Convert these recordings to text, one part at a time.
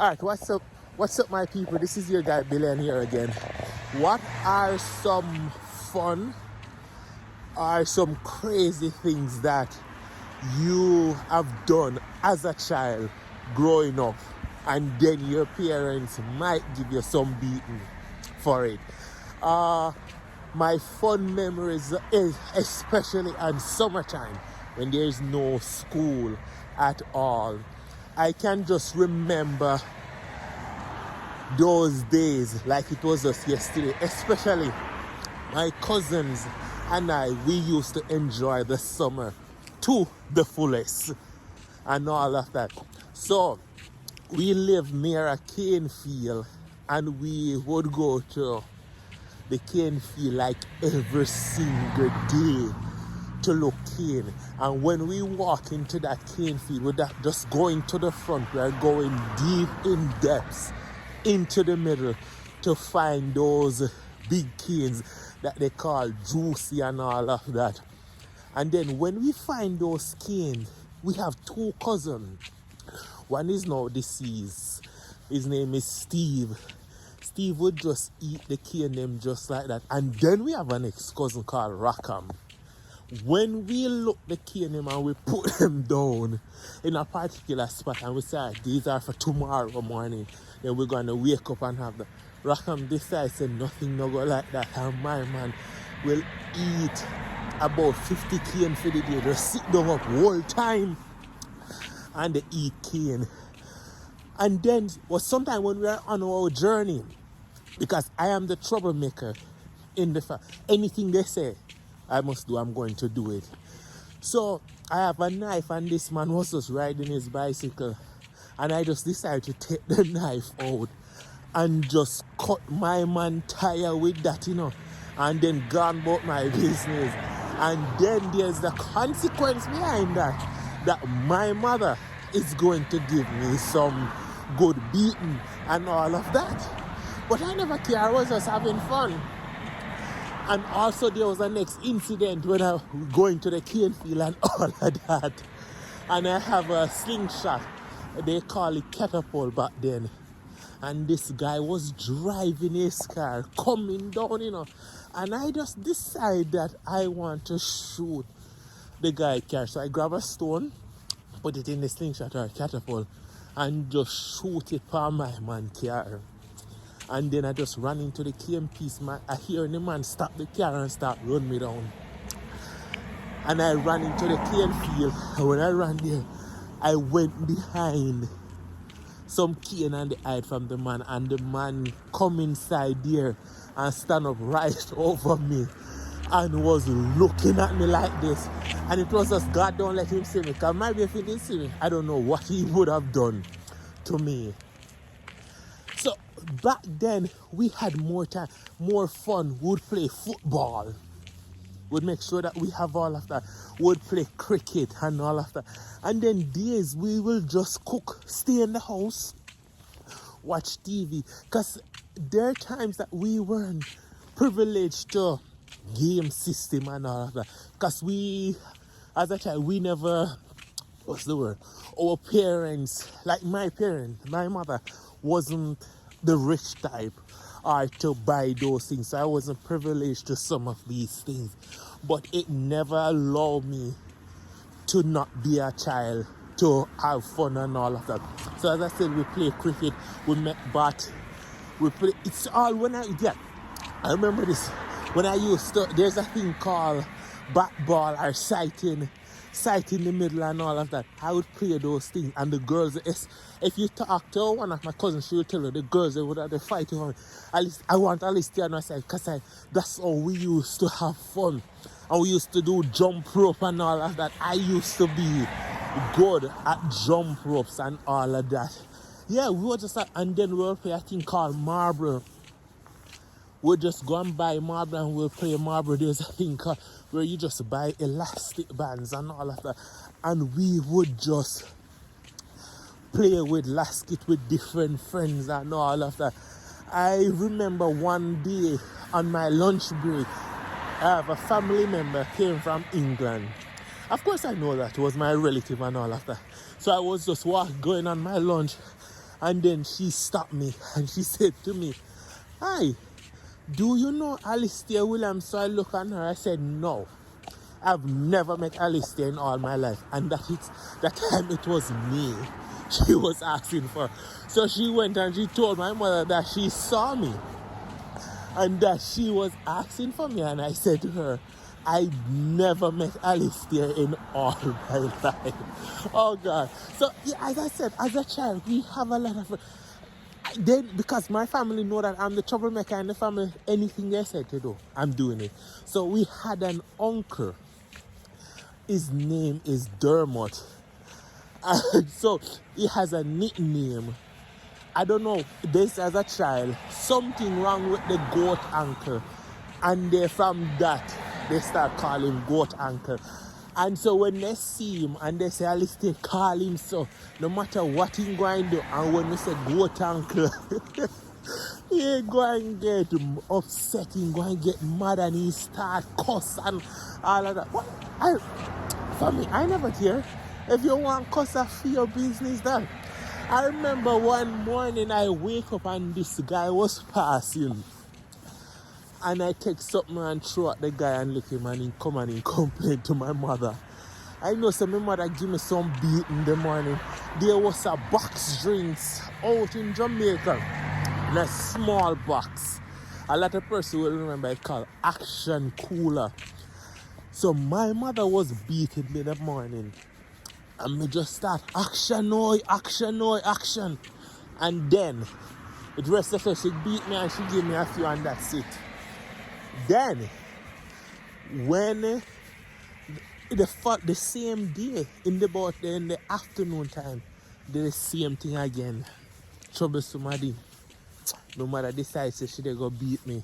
Alright, what's up? What's up, my people? This is your guy Billionaire again. What are some fun or some crazy things that you have done as a child growing up, and then your parents might give you some beating for it? My fun memories is especially on summertime when there's no school at all. I can just remember those days like it was just yesterday. Especially my cousins and we used to enjoy the summer to the fullest and all of that. So we lived near a cane field, and we would go to the cane field like every single day to look cane. And when we walk into that cane field, we're not just going to the front, we're going deep in depths into the middle to find those big canes that they call juicy and all of that. And then when we find those canes, we have two cousins. One is now deceased. His name is Steve. Steve would just eat the cane them just like that. And then we have an ex-cousin called Rackham. When we look the cane them and we put them down in a particular spot and we say, these are for tomorrow morning, then we're going to wake up and have them. Rackham decides say nothing no go like that, and my man will eat about 50 cane for the day. Just sit down up whole time and they eat cane. And then sometimes when we are on our journey, because I am the troublemaker in the anything they say I must do, I'm going to do it. So I have a knife, and this man was just riding his bicycle, and I just decided to take the knife out and just cut my man tire with that, and then gone about my business. And then there's the consequence behind that my mother is going to give me some good beating and all of that. But I never care, I was just having fun. And also there was a next incident when I was going to the cane field and all of that. And I have a slingshot. They call it catapult back then. And this guy was driving his car, coming down, And I just decided that I want to shoot the guy car. So I grab a stone, put it in the slingshot or catapult, and just shoot it for my man car. And then I just ran into the cane piece, man. I hear the man stop the car and start run me down. And I ran into the cane field. And when I ran there, I went behind some cane and the hide from the man. And the man come inside there and stand up right over me and was looking at me like this. And it was just God don't let him see me. Because maybe if he didn't see me, I don't know what he would have done to me. So back then we had more time, more fun. We'd play football. We'd make sure that we have all of that. We'd play cricket and all of that. And then days we will just cook, stay in the house, watch TV. Because there are times that we weren't privileged to game system and all of that. Because we, as a child, we never, our parents, like my parents, my mother wasn't the rich type or to buy those things. So I wasn't privileged to some of these things. But it never allowed me to not be a child, to have fun and all of that. So as I said, we play cricket, we make bat, we play, it's all when I remember this, when I used to, there's a thing called bat ball or sighting the middle and all of that. I would play those things, and the girls, if you talk to one of my cousins, she would tell you the girls, they would have to fight for me. At least I want at least on my side, because that's how we used to have fun. And we used to do jump rope and all of that. I used to be good at jump ropes and all of that. Yeah, we were just and then we would play a thing called marble. We'll just go and buy marble and we'll play marble. There's a thing called where you just buy elastic bands and all of that. And we would just play with lasket with different friends and all of that. I remember one day on my lunch break, I have a family member came from England. Of course I know that it was my relative and all of that. So I was just going on my lunch And then she stopped me and she said to me, "Hi, do you know Alistair Williams?" So I look at her, I said, "No. I've never met Alistair in all my life." And that time it was me she was asking for. So she went and she told my mother that she saw me and that she was asking for me. And I said to her, "I never met Alistair in all my life." Oh God. So yeah, as I said, as a child, we have a lot of... Then, because my family know that I'm the troublemaker in the family, anything they said to do, I'm doing it. So we had an uncle. His name is Dermot. And so he has a nickname. I don't know, this as a child, something wrong with the goat uncle. And they, from that, they start calling him goat uncle. And so when they see him and they say, "Alistair, call him so, no matter what he going to do." And when we say goat uncle, he go and get upset, he go and get mad, and he start cuss and all of that. What? For me, I never care. If you want cuss, I feel your business done. I remember one morning I wake up and this guy was passing. And I take something and throw at the guy and lick him, and he come and he complain to my mother. I know so my mother give me some beat in the morning. There was a box drinks out in Jamaica. In a small box. A lot of person will remember it called Action Cooler. So my mother was beating me in the morning. And me just start, "Action, oi, action, oi, action." And then, the rest of her, she beat me and she gave me a few and that's it. Then, when the same day, in the afternoon time, the same thing again. Troublesome somebody. My mother decides she they go beat me.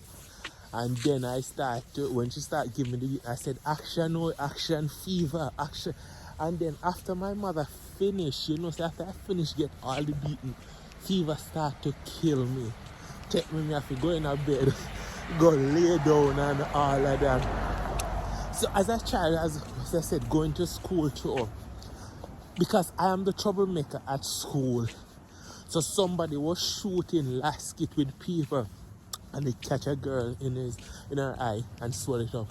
And then when she started giving me the beat, I said, "Action, oh, action, fever, action." And then after my mother finished, so after I finished get all the beating, fever start to kill me. Take me have to go in a bed, go lay down and all of that. So as a child, as I said, going to school too, because I am the troublemaker at school. So somebody was shooting lasket with people and they catch a girl in her eye and swell it up.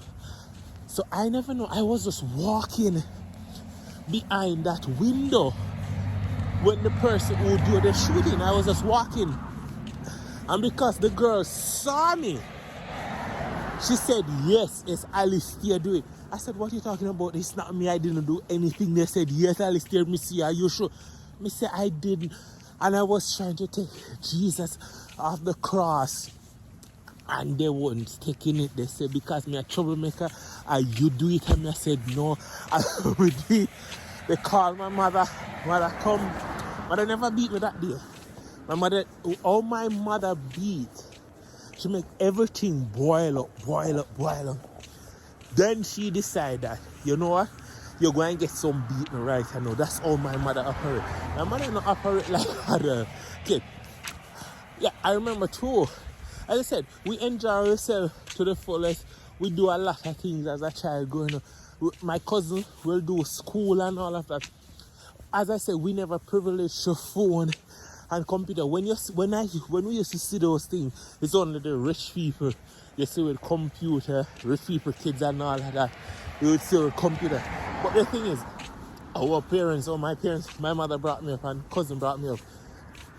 So I never know. I was just walking behind that window when the person who do the shooting, I was just walking. And because the girl saw me, she said, "Yes, it's Alistair do it." I said, "What are you talking about? It's not me. I didn't do anything." They said, "Yes, Alistair, me see. Are you sure?" Me say, "I didn't." And I was trying to take Jesus off the cross. And they weren't taking it. They said, "Because me a troublemaker, you do it." And I said, "No, I will do it." They called my mother. Mother come. Mother never beat me that day. My mother beat. She make everything boil up. Then she decided that, you know what? You're going to get some beating right. I know that's all my mother operate. My mother not operate like other kid. Yeah, I remember too. As I said, we enjoy ourselves to the fullest. We do a lot of things as a child growing up. My cousin will do school and all of that. As I said, we never privileged your phone and computer. When we used to see those things, it's only the rich people. You see with computer, rich people, kids and all of that. You would see with computer. But the thing is, our parents or my parents, my mother brought me up and cousin brought me up.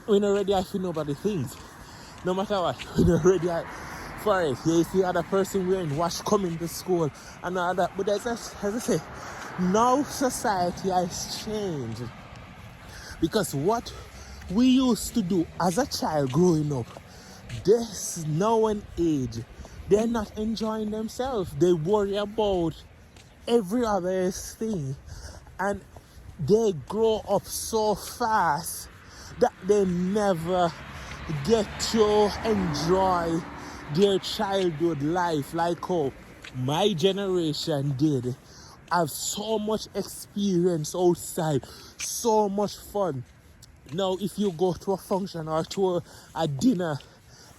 We're not ready to know about the things. No matter what, we're not ready for it. You see other person wearing wash coming to school and all that. But as I say, now society has changed. Because what we used to do as a child growing up, this now an age, they're not enjoying themselves. They worry about every other thing. And they grow up so fast that they never get to enjoy their childhood life like how my generation did. Have so much experience outside, so much fun. Now if you go to a function or to a dinner,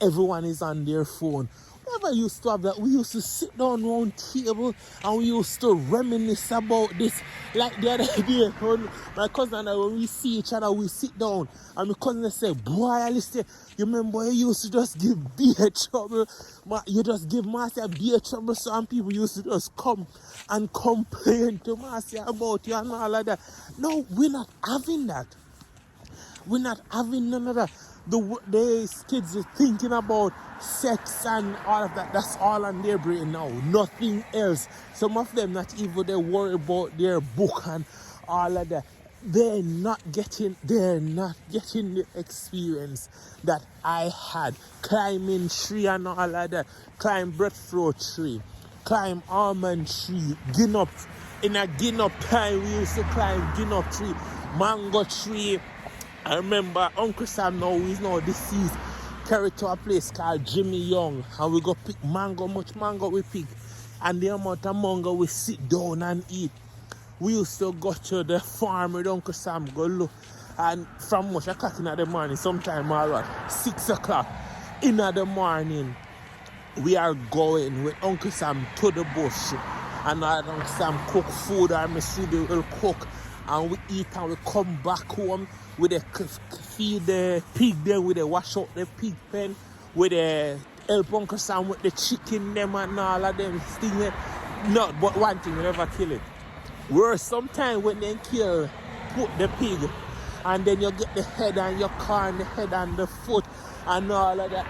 everyone is on their phone. never used to have that. We used to sit down round table and we used to reminisce about this. Like the other day, when my cousin and I, when we see each other, we sit down and my cousin say, boy, Alistair, you remember you used to just give beer trouble? You just give Marcia beer trouble. Some people used to just come and complain to Marcia about you and all of that. No, we're not having that. We're not having none of that. The kids are thinking about sex and all of that. That's all on their brain now. Nothing else. Some of them not even they worry about their book and all of that. They're not getting the experience that I had. Climbing tree and all of that. Climb breadfruit tree. Climb almond tree. Guinnop. In a Guinnop time we used to climb Guinnop tree. Mango tree. I remember Uncle Sam now, he's now deceased, carried to a place called Jimmy Young, and we go pick mango, much mango we pick, and the amount of mango we sit down and eat. We used to go to the farm with Uncle Sam, go look, and from much o'clock in the morning, sometime around 6 o'clock in the morning, we are going with Uncle Sam to the bush, and Uncle Sam cook food, or Miss Ruby will cook, and we eat and we come back home. With the feed the pig then with the wash out the pig pen, with the help Uncle Sam with the chicken them and all of them things. No, but one thing, we never kill it. Where sometimes when they kill, put the pig and then you get the head and your car and the head and the foot and all of that.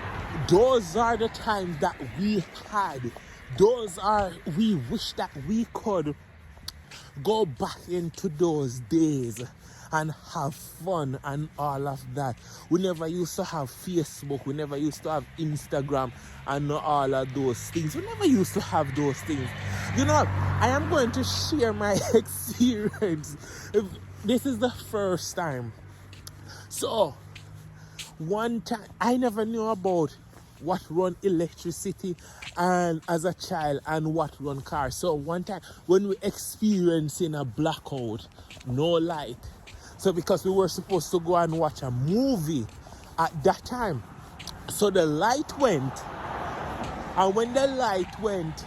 Those are the times that we had. We wish that we could go back into those days and have fun and all of that. We never used to have Facebook. We never used to have Instagram and all of those things. We never used to have those things. You know what? I am going to share my experience. This is the first time. So, one time, I never knew about what run electricity and as a child and what run cars. So one time when we experiencing a blackout, no light. So because we were supposed to go and watch a movie at that time. So the light went. And when the light went,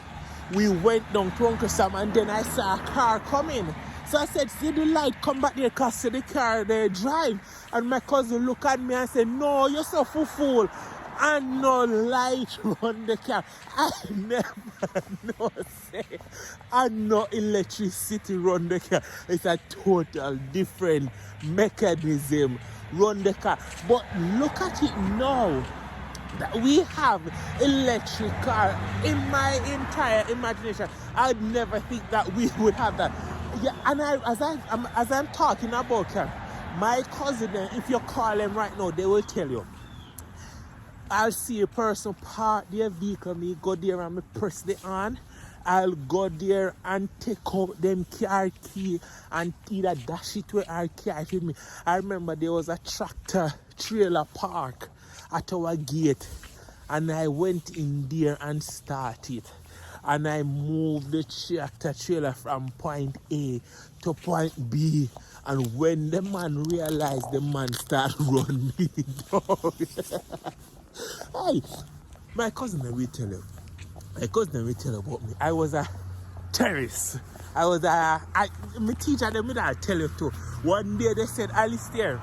we went down to Uncle Sam and then I saw a car coming. So I said, see the light come back there because see the car they drive. And my cousin looked at me and said, no, you're so fool. And no light run the car. I never know say. And no electricity run the car. It's a total different mechanism run the car. But look at it now. That we have electric car. In my entire imagination, I'd never think that we would have that. Yeah, and as I'm talking about car, my cousin, if you call them right now, they will tell you. I'll see a person park their vehicle, me go there and me press the on. I'll go there and take out them car key and either dash it with our car with me. I remember there was a tractor trailer park at our gate and I went in there and started. And I moved the tractor trailer from point A to point B. And when the man realized, the man started running me down. Hey, my cousin will tell you. My cousin will tell you about me. I was a terrorist. My teacher, I'll tell you too. One day they said, Alistair,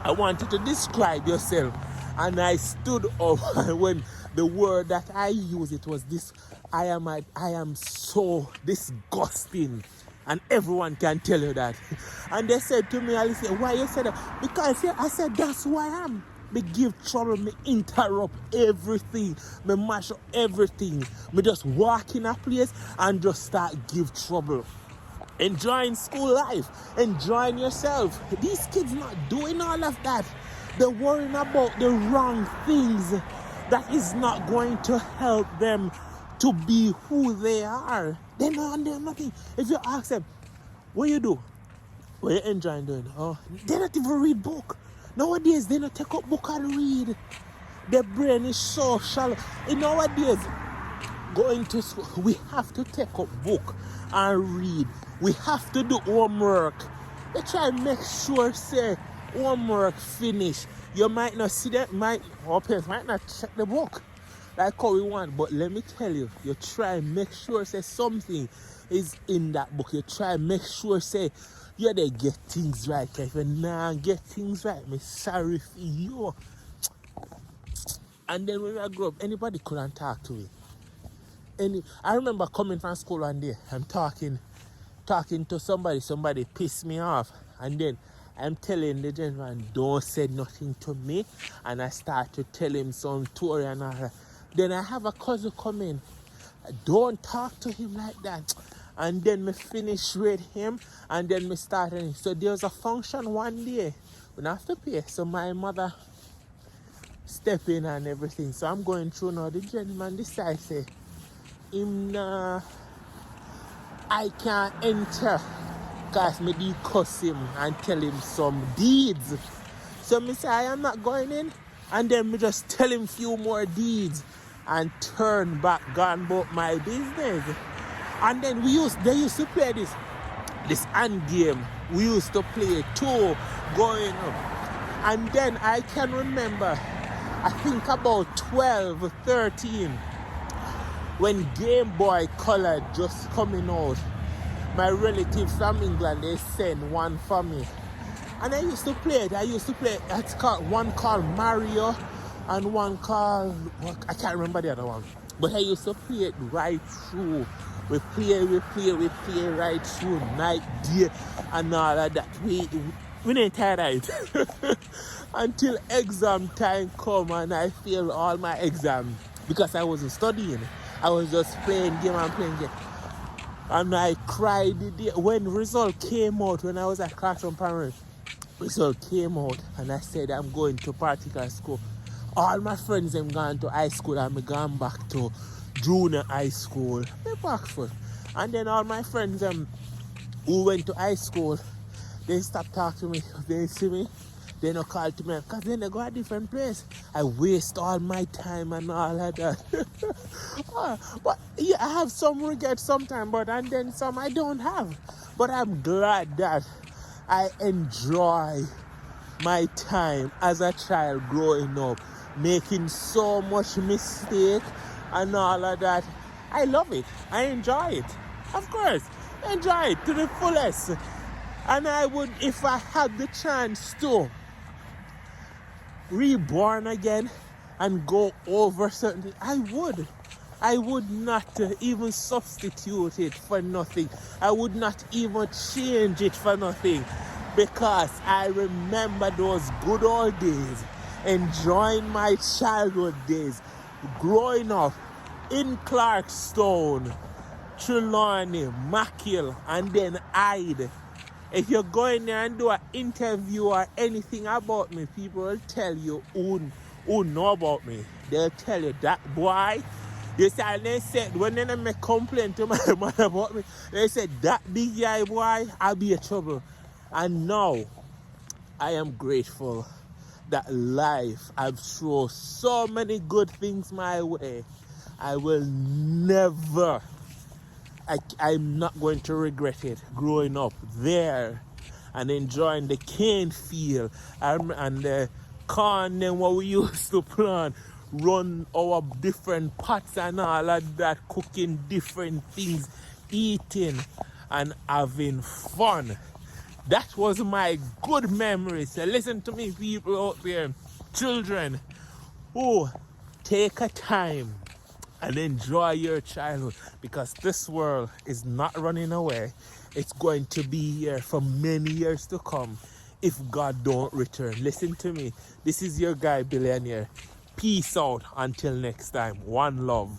I want you to describe yourself. And I stood up and when the word that I used, it was this, I am so disgusting. And everyone can tell you that. And they said to me, Alistair, why you said that? Because I said, that's who I am. Me give trouble, me interrupt everything, me mash up everything. Me just walk in a place and just start give trouble. Enjoying school life, enjoying yourself. These kids not doing all of that. They're worrying about the wrong things that is not going to help them to be who they are. They're nothing. If you ask them, what you do? What you enjoying doing? Oh, they don't even read book. Nowadays, they don't take up book and read. Their brain is so shallow. In nowadays, going to school, we have to take up book and read. We have to do homework. They try and make sure, say, homework finish. You might not see that, our parents might not check the book. like how we want. But let me tell you, you try and make sure say something is in that book. You try and make sure say you they get things right. If you nah get things right, me sorry for you. And then when I grew up, anybody couldn't talk to me. I remember coming from school one day, I'm talking to somebody pissed me off, and then I'm telling the gentleman, don't say nothing to me, and I start to tell him some story and all that. Then I have a cousin come in, don't talk to him like that, and then me finish with him, and then me start. So there was a function one day, we have to pay, so my mother step in and everything, so I'm going through now. The gentleman decides say, I can't enter because me do cuss him and tell him some deeds. So me say I am not going in, and then me just tell him few more deeds and turn back, gone about my business. And then they used to play this hand game. We used to play too, going up. And then I can remember, I think about 12, 13, when Game Boy Color just coming out, my relatives from England, they sent one for me. And I used to play it. It's called one called Mario and one called, I can't remember the other one. But I used to play it right through. We play right through night, day, and all of that. We ain't tired of it. Until exam time come and I failed all my exams because I wasn't studying. I was just playing game. And I cried the day when result came out, when I was at classroom parent. Result came out and I said I'm going to particular school. All my friends have gone to high school and I'm gone back to junior high school. And then all my friends who went to high school, they stopped talking to me. They see me, they don't call to me because then they go a different place. I waste all my time and all of that. But yeah, I have some regrets sometimes, and then some I don't have. But I'm glad that I enjoy my time as a child growing up, making so much mistake and all of that. I love it. I enjoy it. Of course, enjoy it to the fullest. And I would, if I had the chance to reborn again and go over certain things, I would not even substitute it for nothing. I would not even change it for nothing, because I remember those good old days, enjoying my childhood days, growing up in Clarkstone, Trelawney, Mackhill, and then Hyde. If you're going there and do an interview or anything about me, people will tell you who know about me. They'll tell you that boy. They said when they make complaint to my mother about me, they said that big guy boy, I'll be in trouble. And now I am grateful that life have thrown so many good things my way. I will never, I'm not going to regret it. Growing up there and enjoying the cane field and the corn and what we used to plant, run our different pots and all of that, cooking different things, eating and having fun. That was my good memory. So listen to me, people out there, children, who take a time and enjoy your childhood, because this world is not running away. It's going to be here for many years to come if God don't return. Listen to me. This is your guy, Billionaire. Peace out until next time. One love.